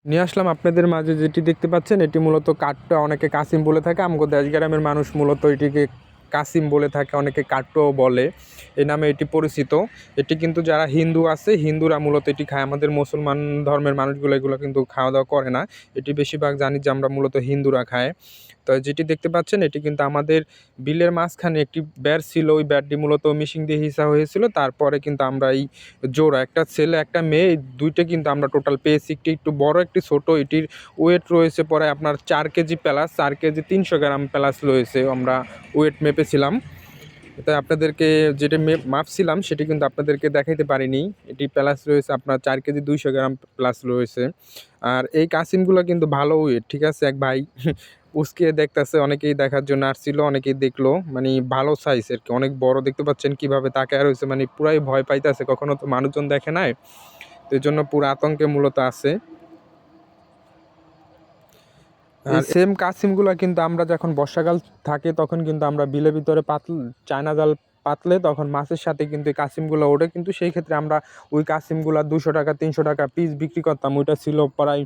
নিয়ে আসলাম আপনাদের মাঝে যেটি দেখতে পাচ্ছেন, এটি মূলত কাঠটা অনেকে কাসিম বলে থাকে। আমগো দেশ গ্রামের মানুষ মূলত এটিকে কাসিম বলে থাকে, অনেকে কাঠও বলে, এই নামে এটি পরিচিত। এটি কিন্তু যারা হিন্দু আছে, হিন্দুরা মূলত এটি খায়। আমাদের মুসলমান ধর্মের মানুষগুলো এগুলো কিন্তু খাওয়া দাওয়া করে না। এটি বেশিরভাগ জানি যে আমরা মূলত হিন্দুরা খায়। তো যেটি দেখতে পাচ্ছেন, এটি কিন্তু আমাদের বিলের মাঝখানে একটি ব্যাট ছিল। ওই ব্যাটটি মূলত মিশিং দিয়ে হিসা হয়েছিল। তারপরে কিন্তু আমরা এই জোড়া, একটা ছেলে একটা মেয়ে, এই দুইটা কিন্তু আমরা টোটাল পেয়েছি। একটি একটু বড়, একটি ছোট। এটির ওয়েট রয়েছে পরে আপনার 4 কেজি প্লাস, 4 কেজি 300 গ্রাম প্লাস রয়েছে। আমরা ওয়েট মেপেছিলাম, তাই আপনাদেরকে যেটা মাপছিলাম সেটি কিন্তু আপনাদেরকে দেখাইতে পারিনি। এটি প্লাস রয়েছে আপনার 4 কেজি 200 গ্রাম প্লাস রয়েছে। আর এই কাসিমগুলো কিন্তু ভালো ওয়েট, ঠিক আছে। এক ভাই উসকে দেখতেছে, অনেকেই দেখার জন্য আসছিল, অনেকেই দেখলো, মানে ভালো সাইজ আর কি, অনেক বড়। দেখতে পাচ্ছেন কিভাবে তাকায় রয়েছে, মানে পুরাই ভয় পাইতেছে, কখনো তো মানুষজন দেখে নাই, তো এই জন্য পুরো আতঙ্কে মূলত আছে। আর সেম কাসিমগুলো কিন্তু আমরা যখন বর্ষাকাল থাকে তখন কিন্তু আমরা বিলের ভিতরে চায়না জাল পাতলে তখন মাছের সাথে কিন্তু এই কাসিমগুলো ওঠে, কিন্তু সেই ক্ষেত্রে আমরা ওই কাসিমগুলো 200 টাকা 300 টাকা পিস বিক্রি করতাম। ওইটা ছিল প্রায়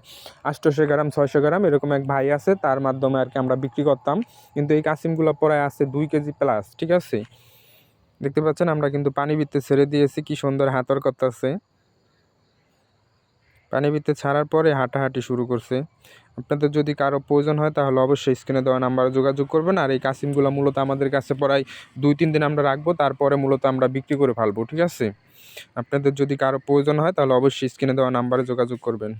800 গ্রাম 600 গ্রাম, এরকম এক ভাই আছে, তার মাধ্যমে আর কি আমরা বিক্রি করতাম। কিন্তু এই কাসিমগুলো প্রায় আছে 2 কেজি প্লাস, ঠিক আছে। দেখতে পাচ্ছেন আমরা কিন্তু পানি ভিতরে ছেড়ে দিয়েছি, কি সুন্দর হাতর করতেছে। পানি ভিতরে ছাড়ার পরে হাঁটাহাঁটি শুরু করছে। আপনাদের যদি কারো প্রয়োজন হয় তাহলে অবশ্যই স্ক্রিনে দেওয়া নাম্বারে যোগাযোগ করবেন। আর এই কাসিমগুলো মূলত আমাদের কাছে প্রায় 2-3 দিন আমরা রাখবো, তারপরে মূলত আমরা বিক্রি করে ফেলবো, ঠিক আছে। আপনাদের যদি কারো প্রয়োজন হয় তাহলে অবশ্যই স্ক্রিনে দেওয়া নাম্বারে যোগাযোগ করবেন।